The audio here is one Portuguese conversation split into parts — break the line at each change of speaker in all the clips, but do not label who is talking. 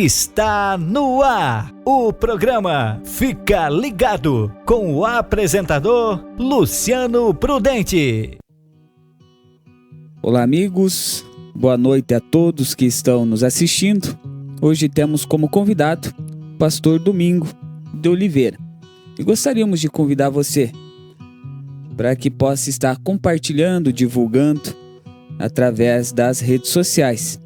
Está no ar o programa Fica Ligado com o apresentador Luciano Prudente.
Olá, amigos. Boa noite a todos que estão nos assistindo. Hoje temos como convidado o pastor Domingo de Oliveira. E gostaríamos de convidar você para que possa estar compartilhando, divulgando através das redes sociais.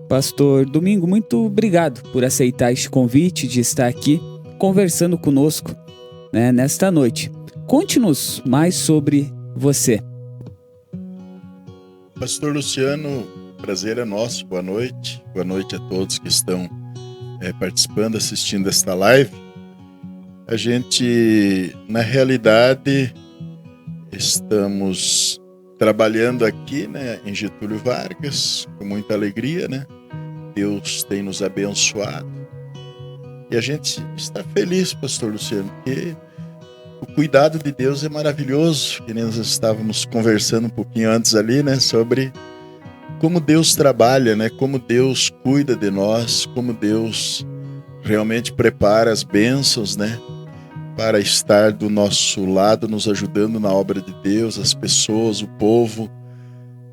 Pastor Domingo, muito obrigado por aceitar este convite de estar aqui conversando conosco, nesta noite. Conte-nos mais sobre você.
Pastor Luciano, prazer é nosso, boa noite. Boa noite a todos que estão participando, assistindo esta live. A gente, na realidade, estamos trabalhando aqui, em Getúlio Vargas, com muita alegria, Deus tem nos abençoado. E a gente está feliz, pastor Luciano, porque o cuidado de Deus é maravilhoso. Que nós estávamos conversando um pouquinho antes ali, sobre como Deus trabalha, como Deus cuida de nós, como Deus realmente prepara as bênçãos, para estar do nosso lado, nos ajudando na obra de Deus, as pessoas, o povo.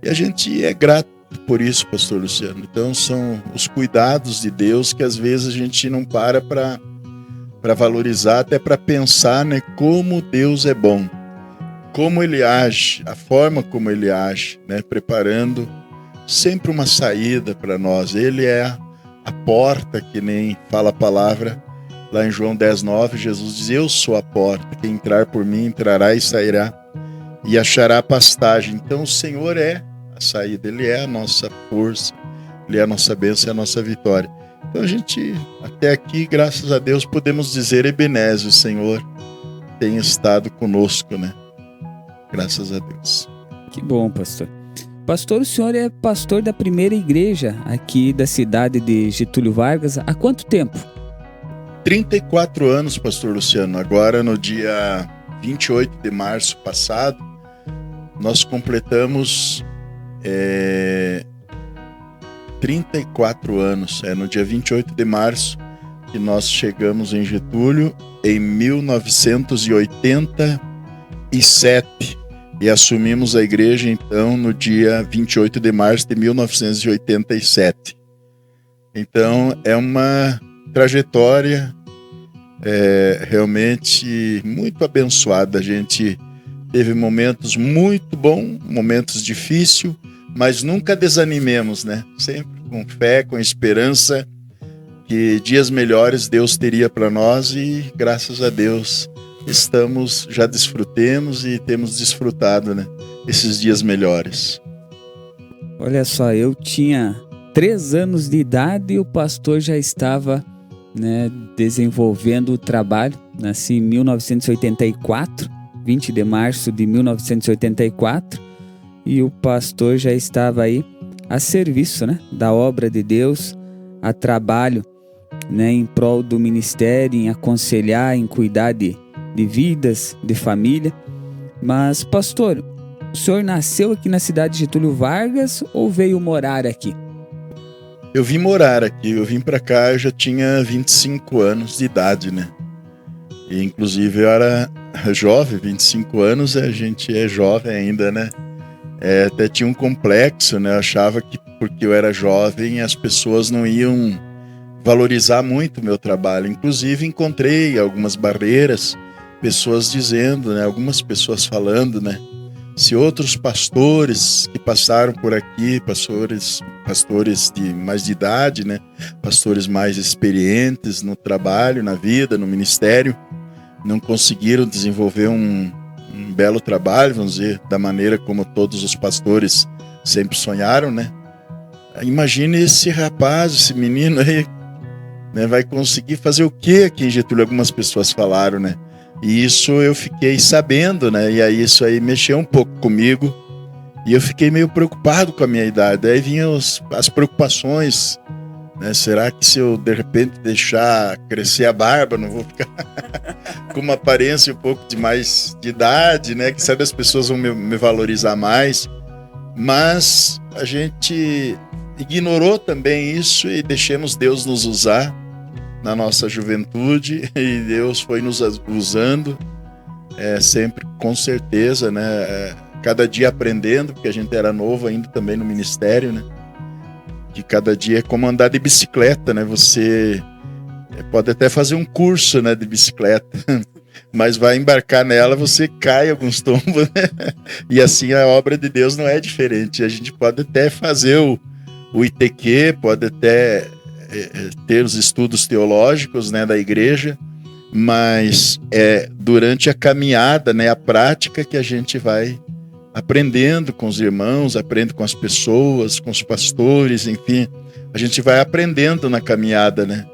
E a gente é grato por isso, pastor Luciano. Então são os cuidados de Deus que às vezes a gente não para valorizar, até para pensar, como Deus é bom, como Ele age, a forma como Ele age, preparando sempre uma saída para nós. Ele é a porta, que nem fala a palavra lá em João 10:9, Jesus diz: eu sou a porta, quem entrar por mim entrará e sairá e achará pastagem. Então o Senhor é a saída, Ele é a nossa força, Ele é a nossa bênção, é a nossa vitória. Então a gente, até aqui, graças a Deus, podemos dizer: Ebenezer, o Senhor tem estado conosco, Graças a Deus.
Que bom, pastor. Pastor, o senhor é pastor da primeira igreja aqui da cidade de Getúlio Vargas. Há quanto tempo?
34 anos, pastor Luciano. Agora, no dia 28 de março passado, nós completamos 34 anos. No dia 28 de março que nós chegamos em Getúlio, em 1987, e assumimos a igreja, então, no dia 28 de março de 1987. Então, é uma trajetória realmente muito abençoada. A gente teve momentos muito bons, momentos difíceis, mas nunca desanimemos, Sempre com fé, com esperança que dias melhores Deus teria para nós, e graças a Deus estamos, já desfrutemos e temos desfrutado, esses dias melhores.
Olha só, eu tinha 3 anos de idade e o pastor já estava desenvolvendo o trabalho. Nasci em 1984, 20 de março de 1984, e o pastor já estava aí a serviço da obra de Deus, a trabalho em prol do ministério, em aconselhar, em cuidar de vidas, de família. Mas, pastor, o senhor nasceu aqui na cidade de Getúlio Vargas ou veio morar aqui?
Eu vim morar aqui, eu vim para cá, eu já tinha 25 anos de idade, E inclusive eu era jovem, 25 anos, a gente é jovem ainda, Até tinha um complexo, Eu achava que porque eu era jovem as pessoas não iam valorizar muito o meu trabalho. Inclusive encontrei algumas barreiras, pessoas dizendo, algumas pessoas falando, se outros pastores que passaram por aqui, pastores de mais de idade, pastores mais experientes no trabalho, na vida, no ministério, não conseguiram desenvolver um belo trabalho, vamos dizer, da maneira como todos os pastores sempre sonharam, Imagine esse rapaz, esse menino aí, vai conseguir fazer o quê aqui em Getúlio? Algumas pessoas falaram, E isso eu fiquei sabendo, E aí isso aí mexeu um pouco comigo. E eu fiquei meio preocupado com a minha idade. Aí vinham as preocupações, Será que se eu, de repente, deixar crescer a barba, não vou ficar com uma aparência um pouco de mais de idade, Que sabe as pessoas vão me valorizar mais. Mas a gente ignorou também isso e deixemos Deus nos usar na nossa juventude, e Deus foi nos usando, sempre com certeza, né? Cada dia aprendendo, porque a gente era novo ainda também no ministério, né? Que cada dia é como andar de bicicleta, né? Você pode até fazer um curso, né, de bicicleta, mas vai embarcar nela, você cai alguns tombos, né? E assim a obra de Deus não é diferente. A gente pode até fazer o ITQ, pode até ter os estudos teológicos, né, da igreja, mas durante a caminhada, né, a prática, que a gente vai aprendendo com os irmãos, aprende com as pessoas, com os pastores, enfim, a gente vai aprendendo na caminhada, né?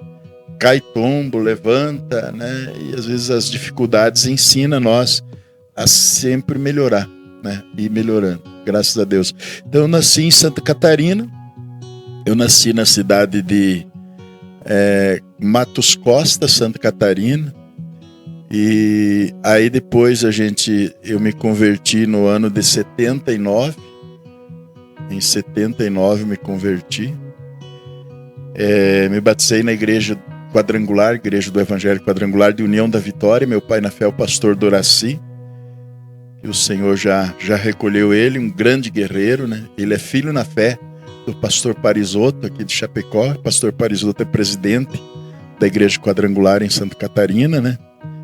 Cai tombo, levanta, né? E às vezes as dificuldades ensinam nós a sempre melhorar, né? E melhorando, graças a Deus. Então eu nasci em Santa Catarina, eu nasci na cidade de Matos Costa, Santa Catarina, e aí depois eu me converti no ano de 79, em 79 me converti, me batizei na igreja quadrangular, igreja do Evangelho Quadrangular de União da Vitória. Meu pai na fé é o pastor Doraci, e o Senhor já recolheu ele, um grande guerreiro, né? Ele é filho na fé do pastor Parisotto, aqui de Chapecó. O pastor Parisotto é presidente da igreja quadrangular em Santa Catarina, né?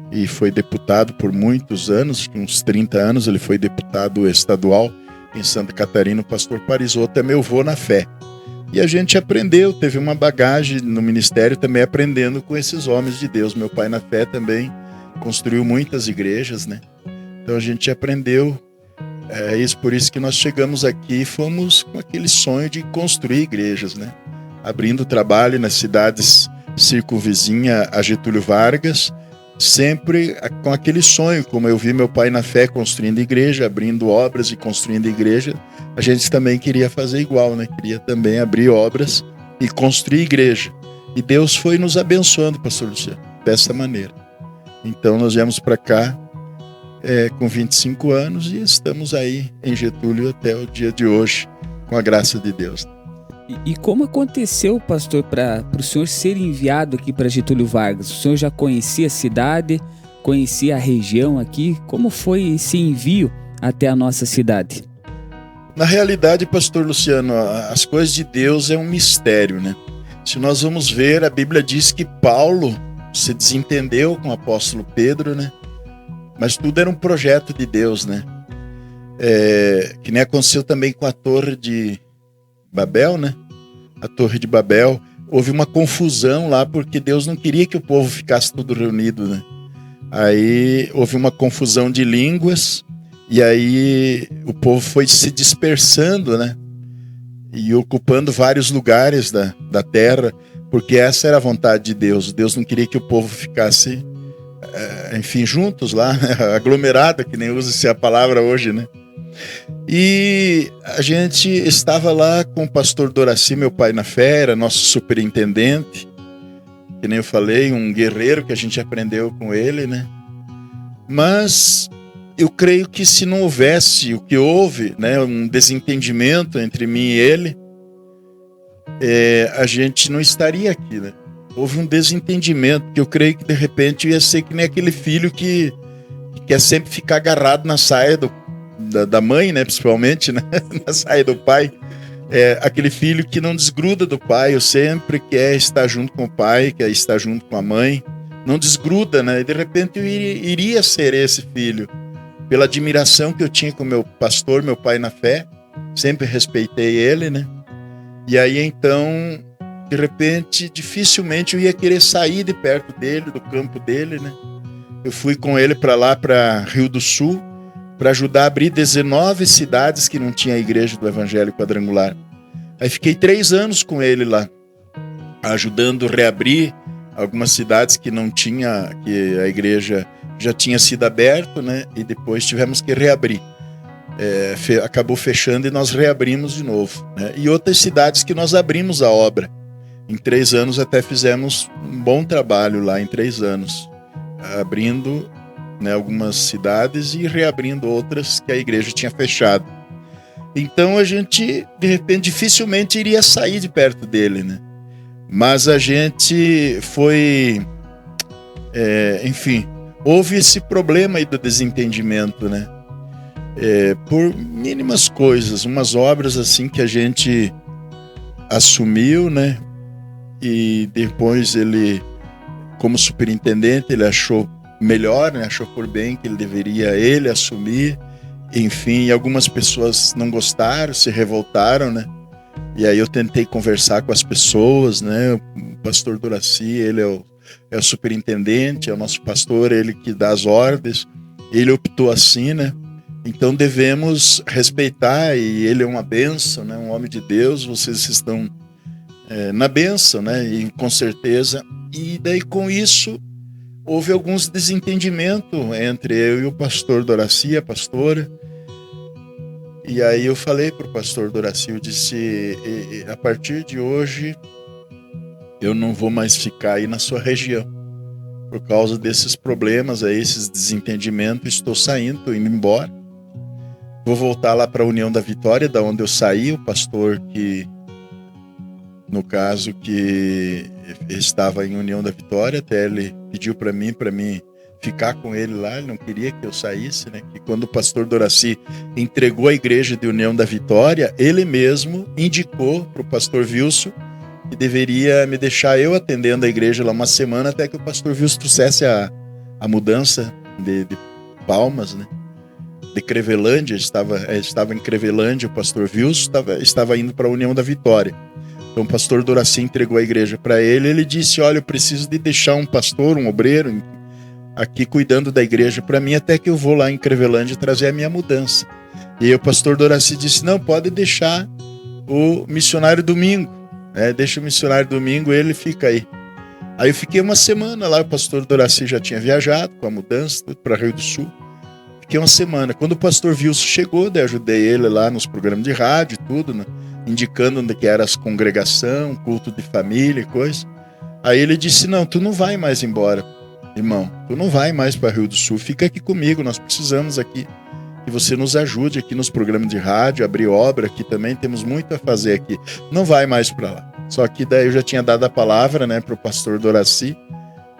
E foi deputado por muitos anos, uns 30 anos, ele foi deputado estadual em Santa Catarina. O pastor Parisotto é meu avô na fé. E a gente aprendeu, teve uma bagagem no ministério também aprendendo com esses homens de Deus. Meu pai na fé também construiu muitas igrejas, né? Então a gente aprendeu isso, por isso que nós chegamos aqui e fomos com aquele sonho de construir igrejas, né? Abrindo trabalho nas cidades circunvizinhas a Getúlio Vargas, sempre com aquele sonho, como eu vi meu pai na fé construindo igreja, abrindo obras e construindo igreja, a gente também queria fazer igual, né? Queria também abrir obras e construir igreja. E Deus foi nos abençoando, pastor Luciano, dessa maneira. Então nós viemos para cá com 25 anos e estamos aí em Getúlio até o dia de hoje, com a graça de Deus.
E como aconteceu, pastor, para o senhor ser enviado aqui para Getúlio Vargas? O senhor já conhecia a cidade, conhecia a região aqui? Como foi esse envio até a nossa cidade?
Na realidade, pastor Luciano, as coisas de Deus é um mistério, né? Se nós vamos ver, a Bíblia diz que Paulo se desentendeu com o apóstolo Pedro, né? Mas tudo era um projeto de Deus, né? Que nem aconteceu também com a Torre de Babel, né? A Torre de Babel, houve uma confusão lá porque Deus não queria que o povo ficasse tudo reunido, né? Aí houve uma confusão de línguas e aí o povo foi se dispersando, né? E ocupando vários lugares da terra, porque essa era a vontade de Deus. Deus não queria que o povo ficasse, enfim, juntos lá, né? Aglomerado, que nem usa-se a palavra hoje, né? E a gente estava lá com o pastor Doraci, meu pai na fé, era nosso superintendente, que nem eu falei, um guerreiro que a gente aprendeu com ele, né? Mas eu creio que se não houvesse o que houve, né, um desentendimento entre mim e ele, a gente não estaria aqui, né? Houve um desentendimento, que eu creio que de repente ia ser que nem aquele filho que quer sempre ficar agarrado na saia da mãe, né, principalmente, né, na saia do pai. Aquele filho que não desgruda do pai, eu sempre quer estar junto com o pai, quer estar junto com a mãe, não desgruda, né, e de repente eu iria ser esse filho, pela admiração que eu tinha com meu pastor, meu pai na fé, sempre respeitei ele, né, e aí então, de repente, dificilmente eu ia querer sair de perto dele, do campo dele, né, eu fui com ele para lá, para Rio do Sul, para ajudar a abrir 19 cidades que não tinha a igreja do Evangelho Quadrangular. Aí fiquei 3 anos com ele lá, ajudando a reabrir algumas cidades que não tinha, que a igreja já tinha sido aberta, né? E depois tivemos que reabrir. Acabou fechando e nós reabrimos de novo, né? E outras cidades que nós abrimos a obra. Em 3 anos até fizemos um bom trabalho lá, em 3 anos, abrindo, né, algumas cidades e reabrindo outras que a igreja tinha fechado. Então a gente, de repente, dificilmente iria sair de perto dele, né? Mas a gente foi... enfim, houve esse problema aí do desentendimento, né? Por mínimas coisas, umas obras assim que a gente assumiu, né? E depois ele, como superintendente, ele achou melhor, né? Achou por bem que ele deveria assumir. Enfim, algumas pessoas não gostaram, se revoltaram, né? E aí eu tentei conversar com as pessoas, né? O pastor Doraci, ele é o superintendente, é o nosso pastor, ele que dá as ordens. Ele optou assim, né? Então devemos respeitar, e ele é uma bênção, né? Um homem de Deus, vocês estão na bênção, né? E com certeza. E daí com isso houve alguns desentendimentos entre eu e o pastor Doraci, a pastora. E aí eu falei para o pastor Doraci, eu disse: a partir de hoje eu não vou mais ficar aí na sua região. Por causa desses problemas aí, esses desentendimentos, estou saindo, estou indo embora. Vou voltar lá para a União da Vitória, da onde eu saí. O pastor que, no caso, que estava em União da Vitória, até ele pediu para mim ficar com ele lá, ele não queria que eu saísse, né? Que quando o pastor Doraci entregou a igreja de União da Vitória, ele mesmo indicou para o pastor Wilson que deveria me deixar eu atendendo a igreja lá uma semana até que o pastor Wilson trouxesse a mudança de Palmas, né? De Crevelândia, estava em Crevelândia, o pastor Wilson estava indo para a União da Vitória. Então o pastor Doraci entregou a igreja para ele, ele disse: olha, eu preciso de deixar um pastor, um obreiro aqui cuidando da igreja para mim, até que eu vou lá em Crevelândia trazer a minha mudança. E aí o pastor Doraci disse: não, pode deixar o missionário Domingo, deixa o missionário Domingo, ele fica aí. Aí eu fiquei uma semana lá, o pastor Doraci já tinha viajado com a mudança para Rio do Sul. Fiquei uma semana. Quando o pastor Wilson chegou, daí ajudei ele lá nos programas de rádio e tudo, né? Indicando onde que era as congregação, culto de família e coisa. Aí ele disse: não, tu não vai mais embora, irmão, tu não vai mais para Rio do Sul, fica aqui comigo, nós precisamos aqui que você nos ajude aqui nos programas de rádio, abrir obra aqui também, temos muito a fazer aqui, não vai mais para lá. Só que daí eu já tinha dado a palavra, né, para o pastor Doraci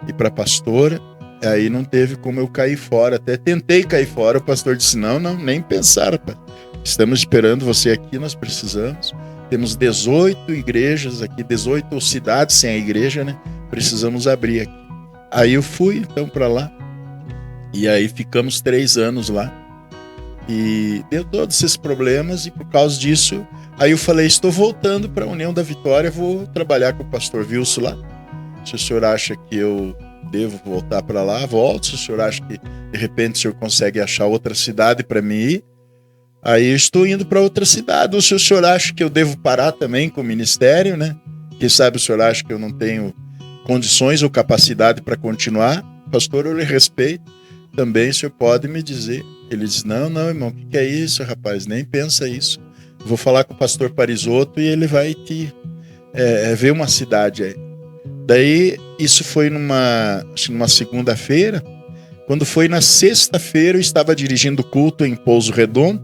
e para a pastora, aí não teve como eu cair fora, até tentei cair fora, o pastor disse: não, nem pensar, rapaz. Estamos esperando você aqui, nós precisamos. Temos 18 igrejas aqui, 18 cidades sem a igreja, né? Precisamos abrir aqui. Aí eu fui, então, para lá. E aí ficamos 3 anos lá. E deu todos esses problemas, e por causa disso, aí eu falei: estou voltando para a União da Vitória, vou trabalhar com o pastor Wilson lá. Se o senhor acha que eu devo voltar para lá, volto. Se o senhor acha que, de repente, o senhor consegue achar outra cidade para mim ir, aí eu estou indo para outra cidade. Ou se o senhor acha que eu devo parar também com o ministério, né? Quem sabe o senhor acha que eu não tenho condições ou capacidade para continuar? Pastor, eu lhe respeito. Também o senhor pode me dizer. Ele disse: não, irmão, o que é isso, rapaz? Nem pensa isso. Vou falar com o pastor Parisotto e ele vai te ver uma cidade aí. Daí, isso foi numa segunda-feira. Quando foi na sexta-feira, eu estava dirigindo culto em Pouso Redondo.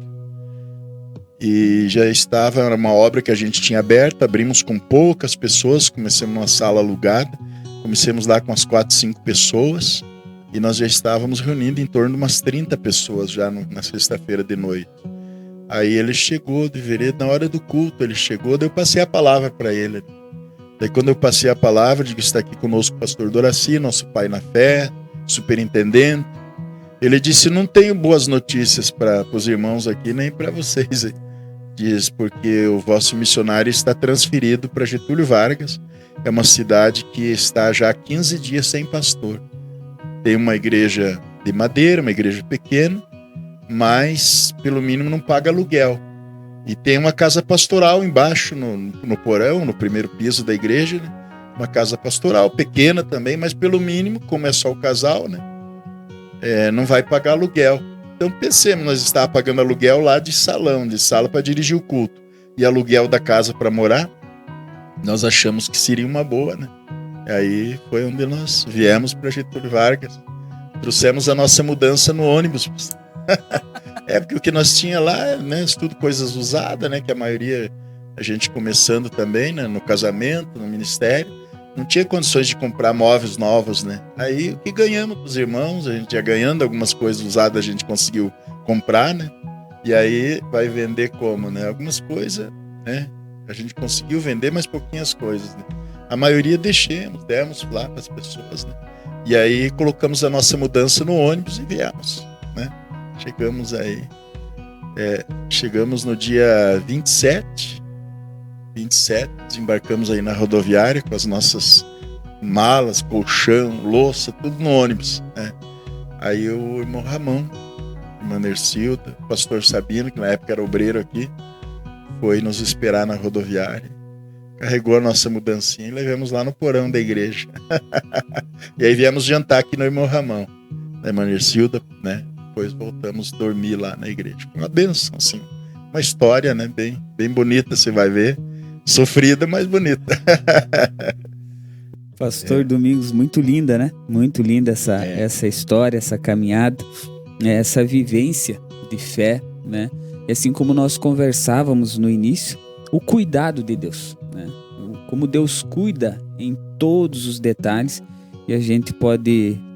E já estava, era uma obra que a gente tinha aberta, abrimos com poucas pessoas, começamos numa sala alugada, comecemos lá com umas 4, 5 pessoas, e nós já estávamos reunindo em torno de umas 30 pessoas já na sexta-feira de noite. Aí ele chegou de vereda, na hora do culto ele chegou, daí eu passei a palavra para ele. Daí quando eu passei a palavra, digo: está aqui conosco o pastor Doraci, nosso pai na fé, superintendente. Ele disse: não tenho boas notícias para os irmãos aqui, nem para vocês. Diz: porque o vosso missionário está transferido para Getúlio Vargas. É uma cidade que está já há 15 dias sem pastor. Tem uma igreja de madeira, uma igreja pequena, mas pelo mínimo não paga aluguel. E tem uma casa pastoral embaixo, no porão, no primeiro piso da igreja, né? Uma casa pastoral pequena também, mas pelo mínimo, como é só o casal, né? Não vai pagar aluguel. Então pensemos, nós estávamos pagando aluguel lá de sala para dirigir o culto, e aluguel da casa para morar, nós achamos que seria uma boa, né? E aí foi onde nós viemos para Getúlio Vargas, trouxemos a nossa mudança no ônibus. porque o que nós tinha lá, né, tudo coisas usadas, né, que a maioria, a gente começando também, né, no casamento, no ministério, não tinha condições de comprar móveis novos, né. Aí o que ganhamos dos irmãos, a gente ia ganhando algumas coisas usadas, a gente conseguiu comprar, né, e aí vai vender como, né, algumas coisas, né, a gente conseguiu vender, mas pouquinhas coisas, né. A maioria demos lá para as pessoas, né. E aí colocamos a nossa mudança no ônibus e viemos, né. Chegamos no dia 27, desembarcamos aí na rodoviária com as nossas malas, colchão, louça, tudo no ônibus, né. Aí o irmão Ramon, irmã Nercilda, o pastor Sabino, que na época era obreiro aqui, foi nos esperar na rodoviária, carregou a nossa mudancinha e levamos lá no porão da igreja. E aí viemos jantar aqui no irmão Ramon, na irmã Nercilda, né. Depois voltamos a dormir lá na igreja. Uma bênção, assim. Uma história, né? Bem bonita, você vai ver. Sofrida, mas bonita.
Pastor Domingos, muito linda, né? Muito linda essa história, essa caminhada, essa vivência de fé, né? E assim como nós conversávamos no início, o cuidado de Deus, né? Como Deus cuida em todos os detalhes, e a gente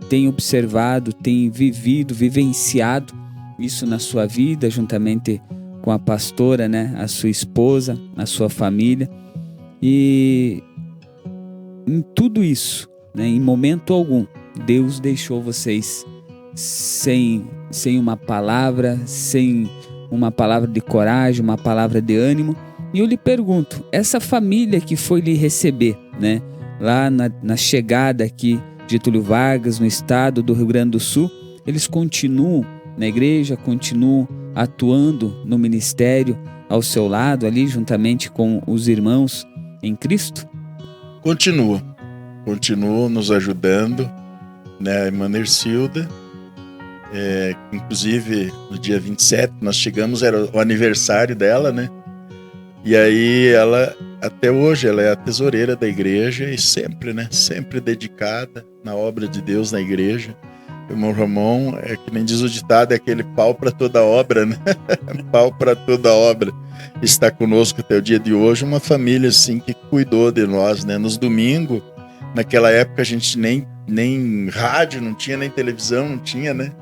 tem observado, tem vivenciado isso na sua vida, juntamente com a pastora, né? A sua esposa, a sua família. E em tudo isso, né? Em momento algum, Deus deixou vocês sem uma palavra, sem uma palavra de coragem, uma palavra de ânimo. E eu lhe pergunto, essa família que foi lhe receber, né? Lá na chegada aqui de Getúlio Vargas, no estado do Rio Grande do Sul, eles continuam na igreja, continuam atuando no ministério ao seu lado ali, juntamente com os irmãos em Cristo?
Continuam nos ajudando, né, a irmã Nercilda, inclusive no dia 27 nós chegamos, era o aniversário dela, né, e aí ela, até hoje, ela é a tesoureira da igreja e sempre dedicada na obra de Deus na igreja. O irmão Ramon, que nem diz o ditado, é aquele pau para toda obra, né? Pau para toda obra. Está conosco até o dia de hoje, uma família assim que cuidou de nós, né? Nos domingos, naquela época a gente nem rádio não tinha, nem televisão não tinha, né?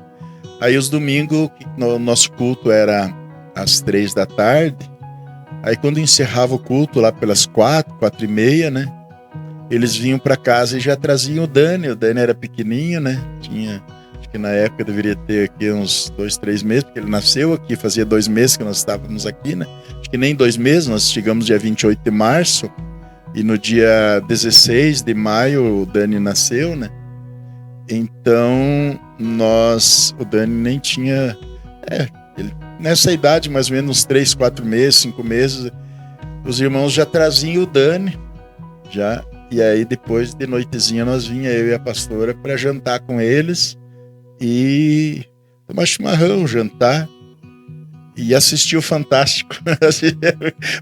Aí os domingos, o nosso culto era às 3h. Aí quando encerrava o culto lá pelas 4h30, né? Eles vinham para casa e já traziam o Dani. O Dani era pequenininho, né? Acho que na época deveria ter aqui uns 2-3 meses, porque ele nasceu aqui, fazia 2 meses que nós estávamos aqui, né? Acho que nem 2 meses, nós chegamos dia 28 de março e no dia 16 de maio o Dani nasceu, né? Então o Dani nem tinha... ele, nessa idade, mais ou menos uns 3, 4 meses, 5 meses, os irmãos já traziam o Dani, já. E aí depois de noitezinha nós vinha eu e a pastora para jantar com eles e tomar chimarrão, jantar e assistir o Fantástico,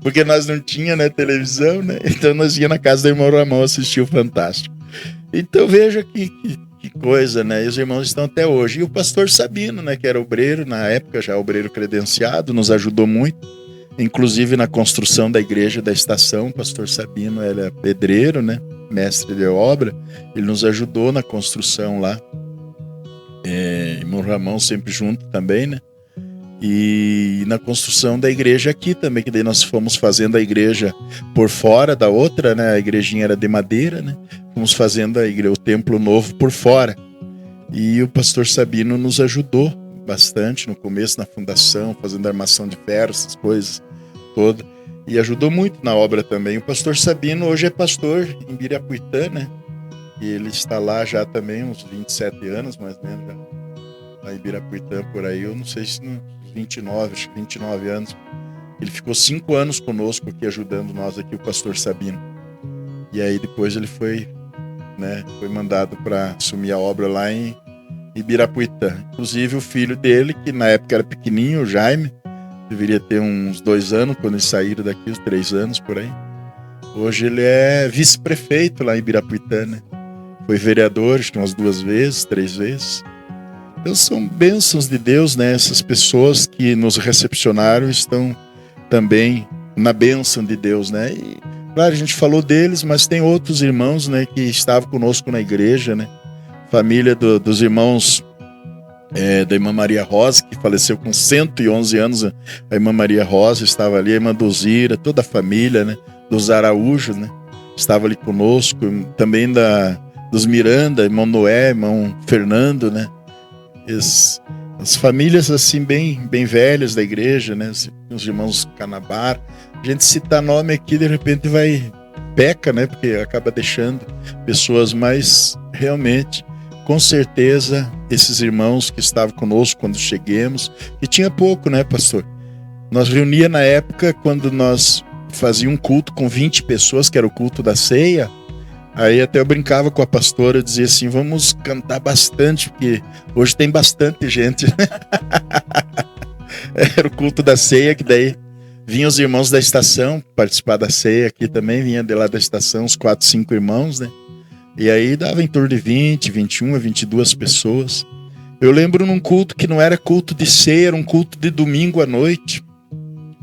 porque nós não tinha, né, televisão, né? Então nós ia na casa do irmão Ramon assistir o Fantástico. Então veja que coisa, né? E os irmãos estão até hoje. E o pastor Sabino, né, que era obreiro, na época já obreiro credenciado, nos ajudou muito. Inclusive na construção da igreja da estação, o pastor Sabino era pedreiro, né? Mestre de obra, ele nos ajudou na construção lá. Irmão Ramon sempre junto também, né? E na construção da igreja aqui também, que daí nós fomos fazendo a igreja por fora da outra, né? A igrejinha era de madeira, né? Fomos fazendo o templo novo por fora. E o pastor Sabino nos ajudou bastante no começo, na fundação, fazendo armação de ferro, essas coisas todas. E ajudou muito na obra também. O pastor Sabino hoje é pastor em Ibirapuitã, né? E ele está lá já também uns 27 anos, mais ou menos, já. Lá em Ibirapuitã, por aí, eu não sei se uns 29, acho que 29 anos. Ele ficou 5 anos conosco aqui, ajudando nós aqui, o pastor Sabino. E aí depois ele foi mandado para assumir a obra lá em Ibirapuitã. Inclusive o filho dele, que na época era pequenininho, o Jaime, deveria ter uns 2 anos, quando eles saíram daqui, uns 3 anos por aí. Hoje ele é vice-prefeito lá em Ibirapuitã, né? Foi vereador, acho que umas 2 vezes, 3 vezes. Então são bênçãos de Deus, né? Essas pessoas que nos recepcionaram estão também na bênção de Deus, né? E, claro, a gente falou deles, mas tem outros irmãos, né, que estavam conosco na igreja, né? Família dos irmãos da irmã Maria Rosa, que faleceu com 111 anos. A irmã Maria Rosa estava ali, a irmã Dozira, toda a família, né, dos Araújos, né, estava ali conosco. Também dos Miranda, irmão Noé, irmão Fernando, né, as famílias assim bem velhas da igreja, né, os irmãos Canabar. A gente citar nome aqui, de repente peca, né, porque acaba deixando pessoas, mas realmente, com certeza, esses irmãos que estavam conosco quando cheguemos, e tinha pouco, né, pastor? Nós reunia na época, quando nós fazíamos um culto com 20 pessoas, que era o culto da ceia. Aí até eu brincava com a pastora, dizia assim, vamos cantar bastante, porque hoje tem bastante gente. Era o culto da ceia, que daí vinham os irmãos da estação participar da ceia aqui também, vinha de lá da estação uns 4, 5 irmãos, né? E aí dava em torno de 20, 21, 22 pessoas. Eu lembro num culto que não era culto de ceia, era um culto de domingo à noite,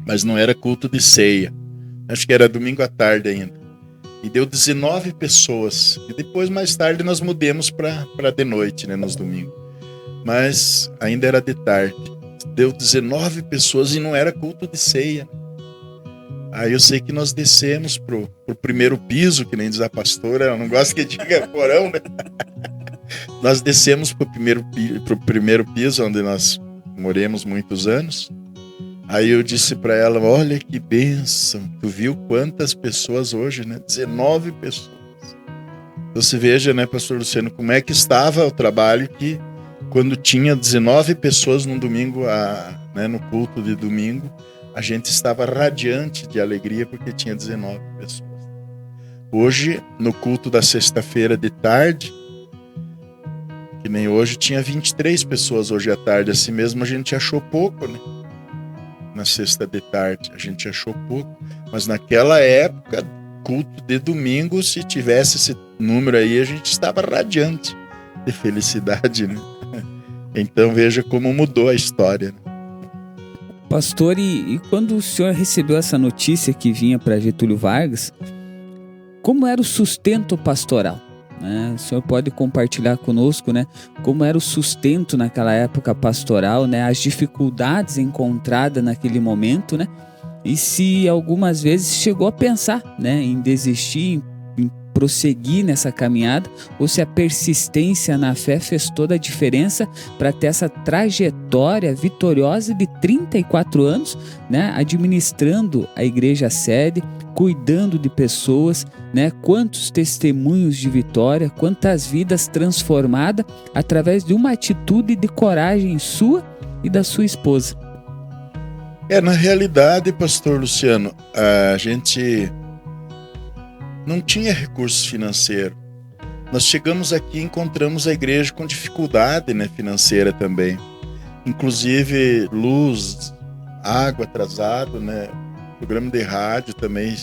mas não era culto de ceia. Acho que era domingo à tarde ainda. E deu 19 pessoas. E depois, mais tarde, nós mudamos para de noite, né, nos domingos. Mas ainda era de tarde. Deu 19 pessoas e não era culto de ceia. Aí eu sei que nós descemos pro primeiro piso, que nem diz a pastora, ela não gosta que diga porão, né? Nós descemos pro primeiro piso, onde nós moramos muitos anos. Aí eu disse para ela, olha que bênção, tu viu quantas pessoas hoje, né? 19 pessoas. Então você veja, né, pastor Luciano, como é que estava o trabalho que quando tinha 19 pessoas num domingo, né, no culto de domingo, a gente estava radiante de alegria porque tinha 19 pessoas. Hoje, no culto da sexta-feira de tarde, que nem hoje, tinha 23 pessoas hoje à tarde. Assim mesmo a gente achou pouco, né? Na sexta de tarde a gente achou pouco. Mas naquela época, culto de domingo, se tivesse esse número aí, a gente estava radiante de felicidade, né? Então veja como mudou a história, né?
Pastor, e quando o senhor recebeu essa notícia que vinha para Getúlio Vargas, como era o sustento pastoral? Né? O senhor pode compartilhar conosco, né, como era o sustento naquela época pastoral, né, as dificuldades encontradas naquele momento, né, e se algumas vezes chegou a pensar, né, em desistir, em prosseguir nessa caminhada, ou se a persistência na fé fez toda a diferença para ter essa trajetória vitoriosa de 34 anos, né, administrando a igreja sede, cuidando de pessoas, né, quantos testemunhos de vitória, quantas vidas transformadas através de uma atitude de coragem sua e da sua esposa.
Na realidade, pastor Luciano, a gente não tinha recurso financeiro. Nós chegamos aqui e encontramos a igreja com dificuldade, né, financeira também. Inclusive luz, água atrasado, né? Programa de rádio também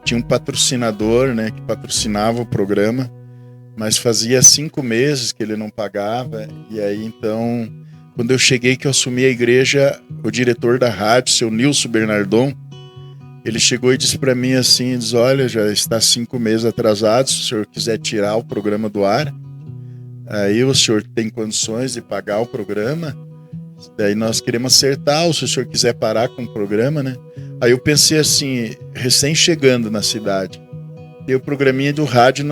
tinha um patrocinador, né, que patrocinava o programa, mas fazia 5 meses que ele não pagava. E aí então, quando eu cheguei, que eu assumi a igreja, o diretor da rádio, seu Nilson Bernardon, ele chegou e disse para mim assim, diz, olha, já está 5 meses atrasado, se o senhor quiser tirar o programa do ar, aí o senhor tem condições de pagar o programa, daí nós queremos acertar, ou se o senhor quiser parar com o programa, né? Aí eu pensei assim, recém chegando na cidade, tem o programinha do rádio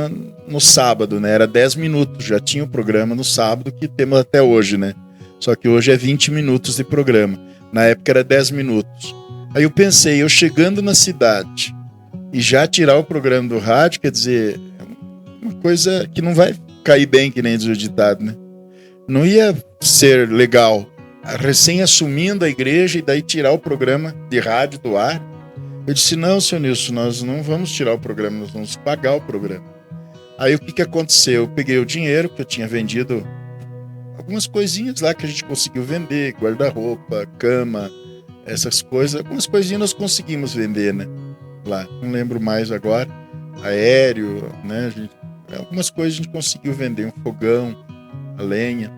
no sábado, né? Era 10 minutos, já tinha o programa no sábado, que temos até hoje, né? Só que hoje é 20 minutos de programa, na época era 10 minutos. Aí eu pensei, eu chegando na cidade e já tirar o programa do rádio, quer dizer, uma coisa que não vai cair bem, que nem diz o ditado, né? Não ia ser legal, recém assumindo a igreja e daí tirar o programa de rádio do ar. Eu disse, não, senhor Nilson, nós não vamos tirar o programa, nós vamos pagar o programa. Aí o que aconteceu? Eu peguei o dinheiro que eu tinha vendido, algumas coisinhas lá que a gente conseguiu vender, guarda-roupa, cama, essas coisas, algumas coisinhas nós conseguimos vender, né? Lá, não lembro mais agora, aéreo, né? Algumas coisas a gente conseguiu vender, um fogão, a lenha.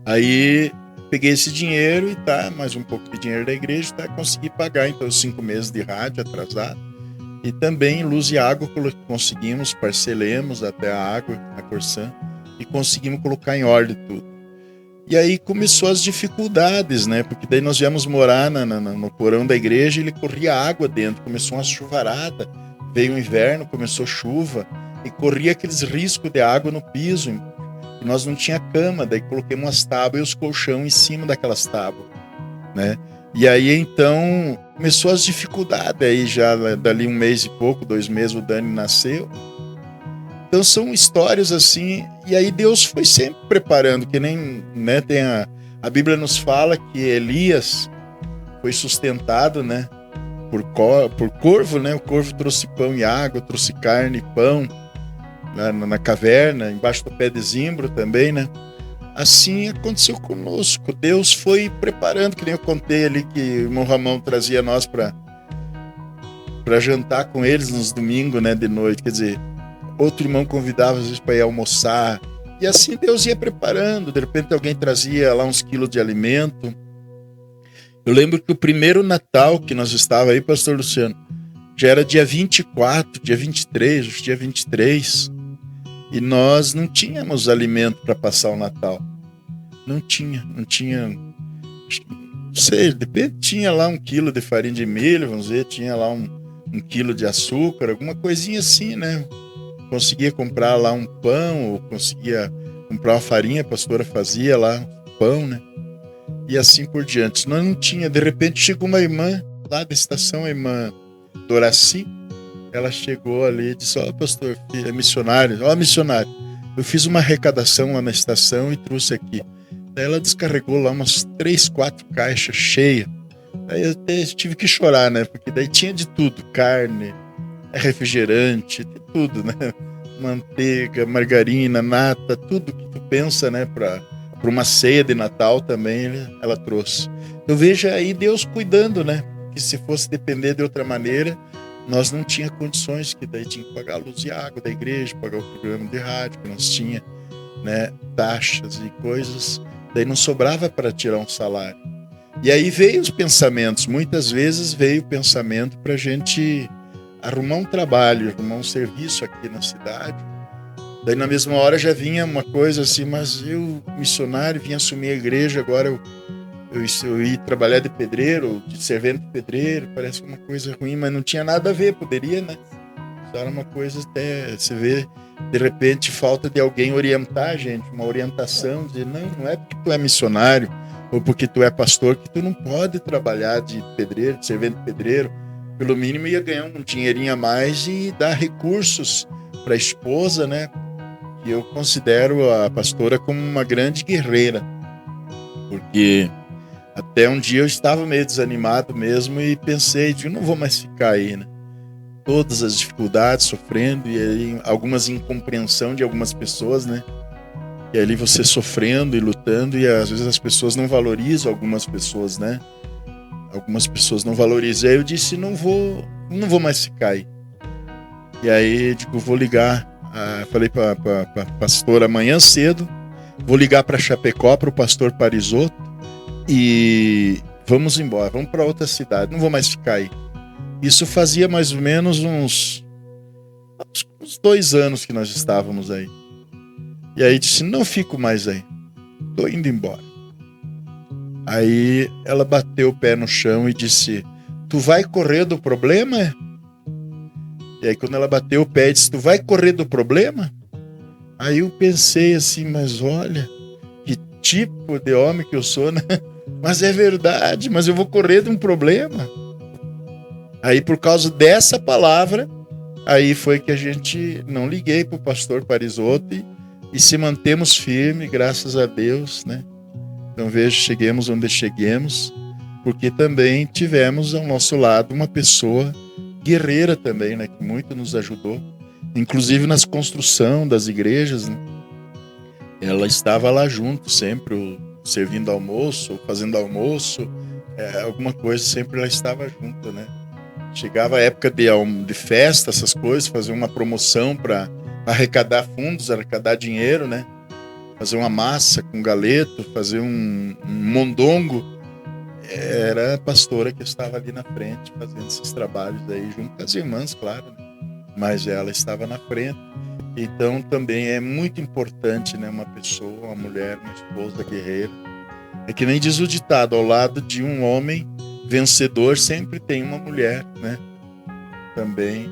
Aí peguei esse dinheiro e mais um pouco de dinheiro da igreja, consegui pagar então os 5 meses de rádio atrasado. E também luz e água conseguimos, parcelemos até a água na Corsan e conseguimos colocar em ordem tudo. E aí começou as dificuldades, né? Porque daí nós viemos morar no porão da igreja e ele corria água dentro, começou uma chuvarada, veio o inverno, começou chuva e corria aqueles riscos de água no piso. E nós não tinha cama, daí coloquei umas tábuas e os colchão em cima daquelas tábuas, né? E aí então começou as dificuldades, aí já dali 1 mês e pouco, 2 meses o Dani nasceu. Então são histórias assim, e aí Deus foi sempre preparando, que nem, né, a Bíblia nos fala que Elias foi sustentado, né, por corvo, né? O corvo trouxe pão e água, trouxe carne e pão na caverna, embaixo do pé de zimbro também, né? Assim aconteceu conosco. Deus foi preparando, que nem eu contei ali que o irmão Ramão trazia nós para jantar com eles nos domingos, né, de noite. Quer dizer, outro irmão convidava às vezes para ir almoçar. E assim Deus ia preparando. De repente alguém trazia lá uns quilos de alimento. Eu lembro que o primeiro Natal que nós estávamos aí, pastor Luciano, já era dia 24, dia 23, dia 23. E nós não tínhamos alimento para passar o Natal. Não tinha. Não sei, de repente tinha lá 1 quilo de farinha de milho, vamos dizer, tinha lá um quilo de açúcar, alguma coisinha assim, né? Conseguia comprar lá um pão, ou conseguia comprar uma farinha, a pastora fazia lá pão, né? E assim por diante. Nós não tinha, de repente chegou uma irmã lá da estação, a irmã Doraci. Ela chegou ali e disse: ó, pastor, é missionário. Ó, missionário, eu fiz uma arrecadação lá na estação e trouxe aqui. Daí ela descarregou lá umas 3, 4 caixas cheias. Aí eu até tive que chorar, né? Porque daí tinha de tudo, carne, refrigerante, de tudo, né? Manteiga, margarina, nata, tudo que tu pensa, né? Para uma ceia de Natal também ela trouxe. Eu vejo aí Deus cuidando, né? Que se fosse depender de outra maneira, nós não tinha condições, que daí tinha que pagar a luz e água da igreja, pagar o programa de rádio, que nós tinha, né, taxas e coisas, daí não sobrava para tirar um salário. E aí veio os pensamentos, muitas vezes veio o pensamento para a gente arrumar um trabalho, arrumar um serviço aqui na cidade. Daí na mesma hora já vinha uma coisa assim, mas eu, missionário, vim assumir a igreja, agora eu ia trabalhar de pedreiro, de servente de pedreiro, parece uma coisa ruim, mas não tinha nada a ver, poderia, né? Só era uma coisa até, você vê, de repente, falta de alguém orientar a gente, uma orientação, dizer, não é porque tu é missionário, ou porque tu é pastor, que tu não pode trabalhar de pedreiro, de servente de pedreiro, pelo mínimo ia ganhar um dinheirinho a mais e dar recursos para a esposa, né? E eu considero a pastora como uma grande guerreira, porque até um dia eu estava meio desanimado mesmo e pensei, eu não vou mais ficar aí, né? Todas as dificuldades, sofrendo, e aí algumas incompreensão de algumas pessoas, né? E ali você sofrendo e lutando, e às vezes as pessoas não valorizam algumas pessoas, né? Algumas pessoas não valorizam. Aí eu disse, não vou mais ficar aí. E aí, digo, vou ligar, falei para a pastora amanhã cedo, vou ligar para Chapecó, para o pastor Parisotto, e vamos embora, vamos para outra cidade, não vou mais ficar aí. Isso fazia mais ou menos uns 2 anos que nós estávamos aí. E aí disse, não fico mais aí, tô indo embora. Aí ela bateu o pé no chão e disse, tu vai correr do problema? E aí quando ela bateu o pé e disse, tu vai correr do problema? Aí eu pensei assim, mas olha, que tipo de homem que eu sou, né? Mas é verdade, mas eu vou correr de um problema. Aí por causa dessa palavra, aí foi que a gente não liguei para o pastor Parisotto e se mantemos firmes, graças a Deus, né? Então veja, cheguemos onde cheguemos, porque também tivemos ao nosso lado uma pessoa guerreira também, né? Que muito nos ajudou, inclusive nas construção das igrejas, né? Ela estava lá junto sempre, servindo almoço, fazendo almoço, alguma coisa, sempre ela estava junto, né? Chegava a época de festa, essas coisas, fazer uma promoção para arrecadar fundos, arrecadar dinheiro, né? fazer uma massa com galeto, fazer um mondongo. Era a pastora que estava ali na frente fazendo esses trabalhos aí, junto com as irmãs, claro, né? Mas ela estava na frente. Então também é muito importante, né, uma pessoa, uma mulher, uma esposa guerreira. É que nem diz o ditado, ao lado de um homem vencedor sempre tem uma mulher, né? Também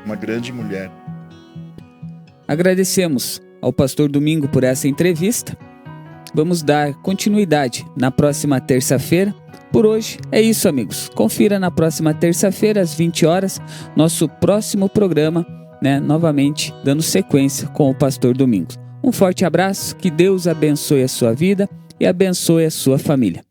uma grande mulher.
Agradecemos ao pastor Domingo por essa entrevista. Vamos dar continuidade na próxima terça-feira. Por hoje é isso, amigos. Confira na próxima terça-feira, às 20 horas, nosso próximo programa, né? Novamente dando sequência com o pastor Domingos. Um forte abraço, que Deus abençoe a sua vida e abençoe a sua família.